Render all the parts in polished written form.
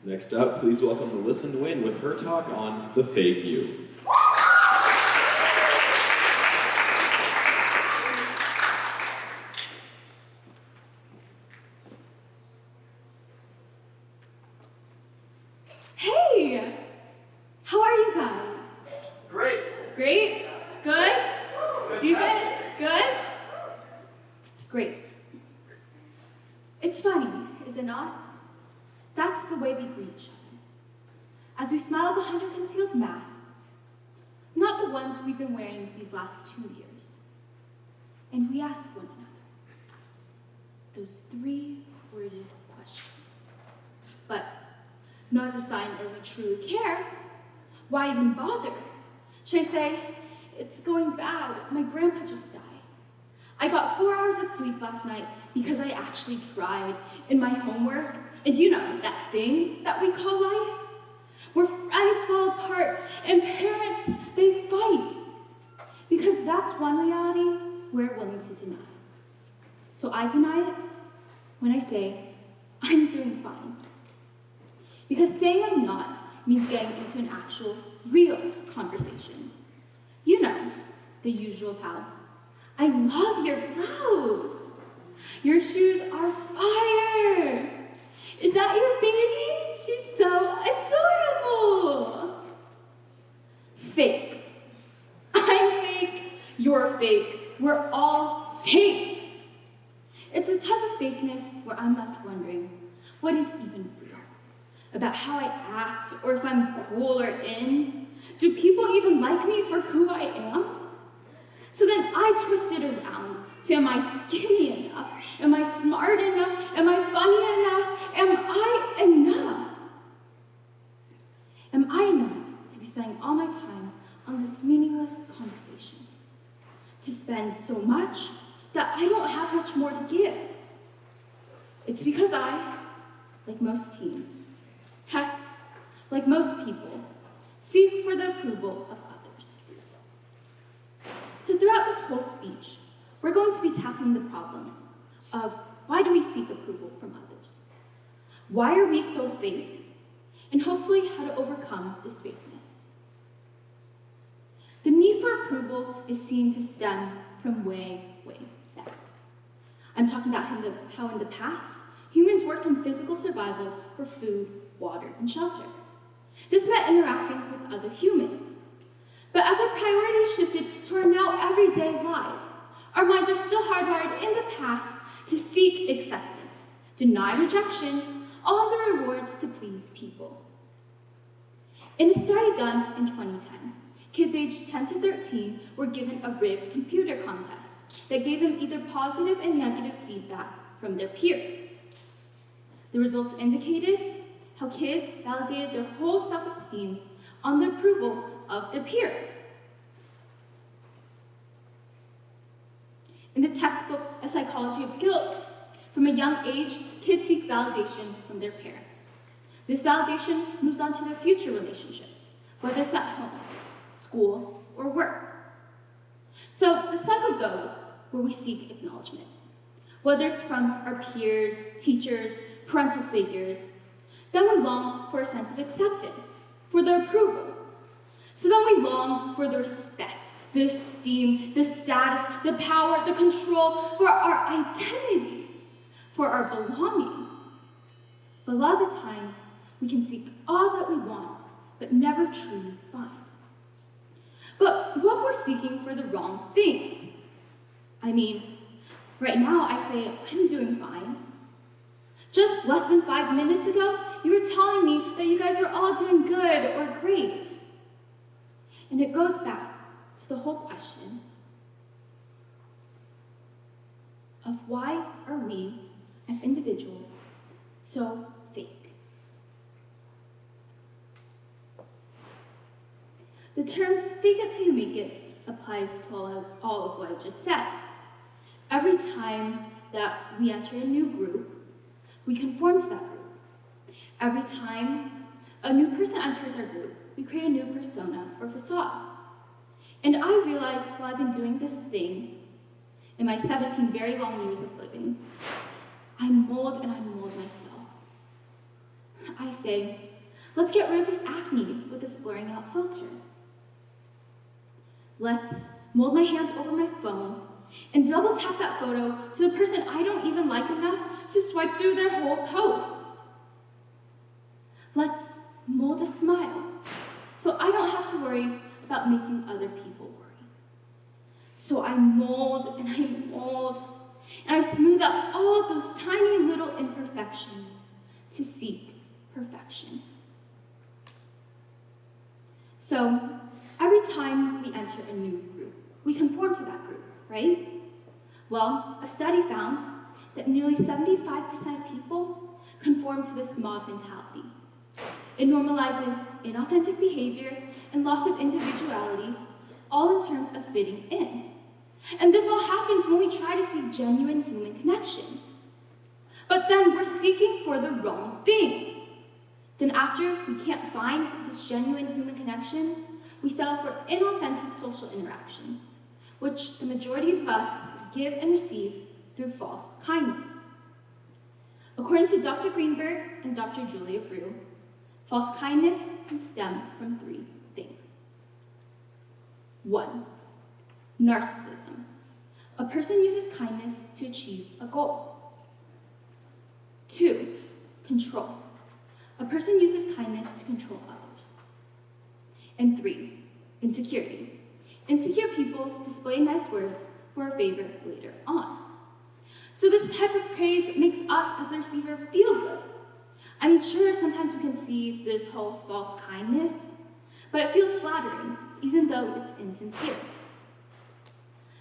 Next up, please welcome Melisa Ngyuen with her talk on the fake you. Hey! How are you guys? Great. Great? Good? Decent? Good? Great. It's funny, is it not? That's the way we greet each other. As we smile behind our concealed masks, not the ones we've been wearing these last 2 years. And we ask one another those 3 worded questions. But not as a sign that we truly care. Why even bother? Should I say, it's going bad, my grandpa just died. I got 4 hours of sleep last night because I actually tried in my homework. And you know, that thing that we call life? Where friends fall apart and parents, they fight. Because that's one reality we're willing to deny. So I deny it when I say, I'm doing fine. Because saying I'm not means getting into an actual, real conversation. You know, the usual how. I love your blouse. Your shoes are fire. Is that your baby? She's so adorable. Fake. I'm fake. You're fake. We're all fake. It's a type of fakeness where I'm left wondering, what is even real? About how I act, or if I'm cool or in? Do people even like me for who I am? So then I twist it around to, am I skinny enough? Am I smart enough? Am I funny enough? Am I enough? Am I enough to be spending all my time on this meaningless conversation? To spend so much that I don't have much more to give? It's because I, like most teens, heck, like most people, seek for the approval of others. So throughout this whole speech, we're going to be tackling the problems of why do we seek approval from others? Why are we so fake? And hopefully how to overcome this fakeness. The need for approval is seen to stem from way, way back. I'm talking about how in the past, humans worked in physical survival for food, water, and shelter. This meant interacting with other humans. But as our priorities shifted to our now everyday lives, our minds are still hardwired in the past to seek acceptance, deny rejection, all the rewards to please people. In a study done in 2010, kids aged 10 to 13 were given a rigged computer contest that gave them either positive and negative feedback from their peers. The results indicated how kids validated their whole self-esteem on the approval of their peers. In the textbook, A Psychology of Guilt, from a young age, kids seek validation from their parents. This validation moves on to their future relationships, whether it's at home, school, or work. So the cycle goes where we seek acknowledgement, whether it's from our peers, teachers, parental figures. Then we long for a sense of acceptance, for their approval. So then we long for the respect, the esteem, the status, the power, the control, for our identity, for our belonging. But a lot of the times, we can seek all that we want, but never truly find. But what if we're seeking for the wrong things? I mean, right now I say I'm doing fine. Just less than 5 minutes ago, you were telling me that you guys are all doing good or great. And it goes back to the whole question of why are we, as individuals, so fake? The term fake it till you make it applies to all of what I just said. Every time that we enter a new group, we conform to that group. Every time a new person enters our group, we create a new persona or facade. And I realized while I've been doing this thing, in my 17 very long years of living, I mold and I mold myself. I say, let's get rid of this acne with this blurring out filter. Let's mold my hands over my phone and double tap that photo to the person I don't even like enough to swipe through their whole post. Let's mold a smile so I don't have to worry about making other people worry. So I mold and I mold and I smooth out all those tiny little imperfections to seek perfection. So every time we enter a new group, we conform to that group, right? Well, a study found that nearly 75% of people conform to this mob mentality. It normalizes inauthentic behavior and loss of individuality, all in terms of fitting in. And this all happens when we try to seek genuine human connection. But then we're seeking for the wrong things. Then after we can't find this genuine human connection, we settle for inauthentic social interaction, which the majority of us give and receive through false kindness. According to Dr. Greenberg and Dr. Julia Brew, false kindness can stem from 3 things. 1, narcissism. A person uses kindness to achieve a goal. 2, control. A person uses kindness to control others. And 3, insecurity. Insecure people display nice words for a favor later on. So this type of praise makes us as the receiver feel good. I mean, sure, sometimes we can see this whole false kindness, but it feels flattering, even though it's insincere.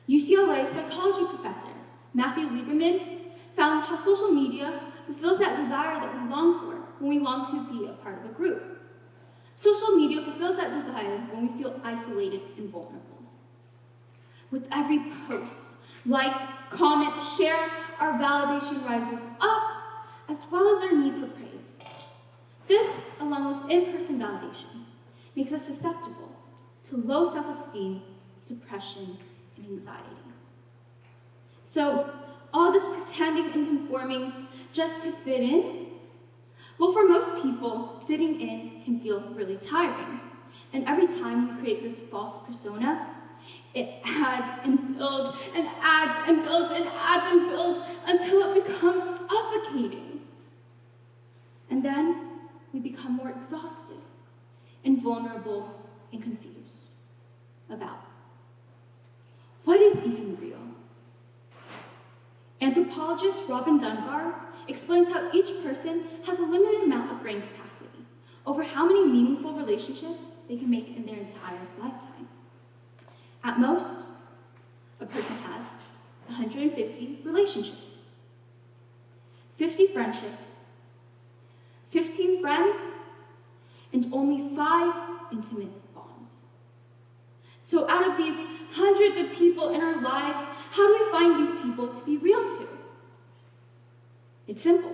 UCLA psychology professor Matthew Lieberman found how social media fulfills that desire that we long for when we long to be a part of a group. Social media fulfills that desire when we feel isolated and vulnerable. With every post, like, comment, share, our validation rises up, as well as our need for praise. This, along with in-person validation, makes us susceptible to low self-esteem, depression, and anxiety. So, all this pretending and conforming just to fit in? Well, for most people, fitting in can feel really tiring. And every time we create this false persona, it adds and builds and adds and builds and adds and builds until it becomes suffocating. And then we become more exhausted and vulnerable and confused about what is even real. Anthropologist Robin Dunbar explains how each person has a limited amount of brain capacity over how many meaningful relationships they can make in their entire lifetime. At most, a person has 150 relationships, 50 friendships, 15 friends, and only 5 intimate bonds. So out of these hundreds of people in our lives, how do we find these people to be real to? It's simple.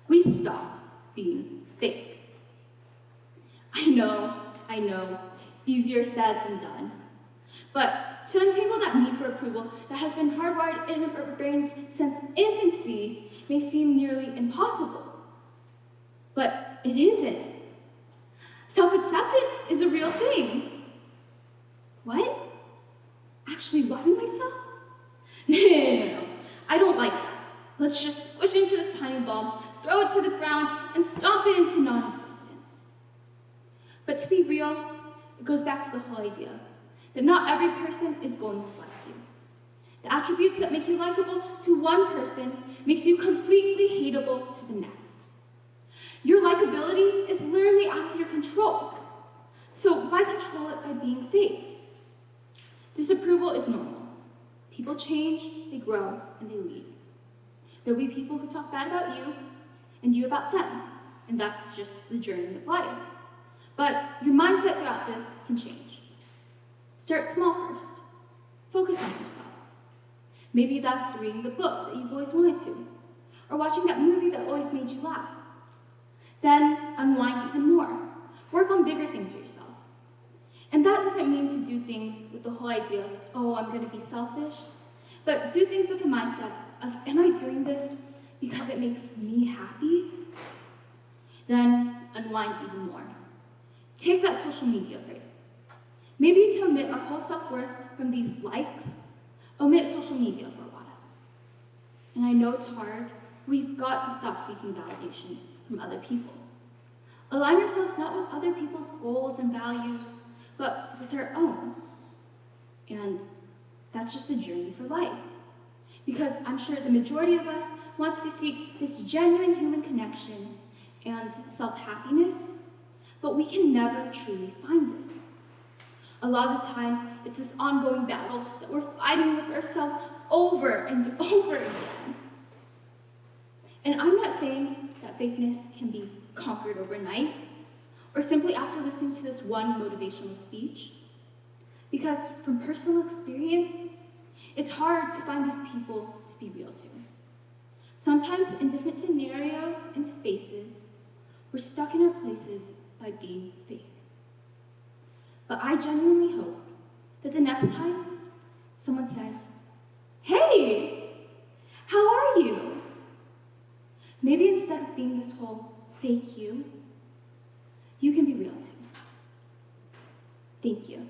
We stop being fake. I know, easier said than done. But to untangle that need for approval that has been hardwired in our brains since infancy may seem nearly impossible. But it isn't. Self-acceptance is a real thing. What? Actually loving myself? No. I don't like that. Let's just squish into this tiny ball, throw it to the ground, and stomp it into non-existence. But to be real, it goes back to the whole idea that not every person is going to like you. The attributes that make you likable to one person makes you completely hateable to the next. Your likability is literally out of your control. So why control it by being fake? Disapproval is normal. People change, they grow, and they leave. There'll be people who talk bad about you, and you about them, and that's just the journey of life. But your mindset throughout this can change. Start small first. Focus on yourself. Maybe that's reading the book that you've always wanted to, or watching that movie that always made you laugh. Then unwind even more. Work on bigger things for yourself. And that doesn't mean to do things with the whole idea of, oh, I'm going to be selfish, but do things with the mindset of, am I doing this because it makes me happy? then unwind even more. Take that social media break. Maybe to omit our whole self-worth from these likes, omit social media for a while. And I know it's hard. We've got to stop seeking validation from other people. Align ourselves not with other people's goals and values, but with our own. And that's just a journey for life. Because I'm sure the majority of us wants to seek this genuine human connection and self-happiness, but we can never truly find it. A lot of the times, it's this ongoing battle that we're fighting with ourselves over and over again. And I'm not saying that fakeness can be conquered overnight, or simply after listening to this one motivational speech. Because from personal experience, it's hard to find these people to be real to. Sometimes in different scenarios and spaces, we're stuck in our places by being fake. But I genuinely hope that the next time someone says, "Hey, how are you?" Maybe instead of being this whole fake you can be real too. Thank you.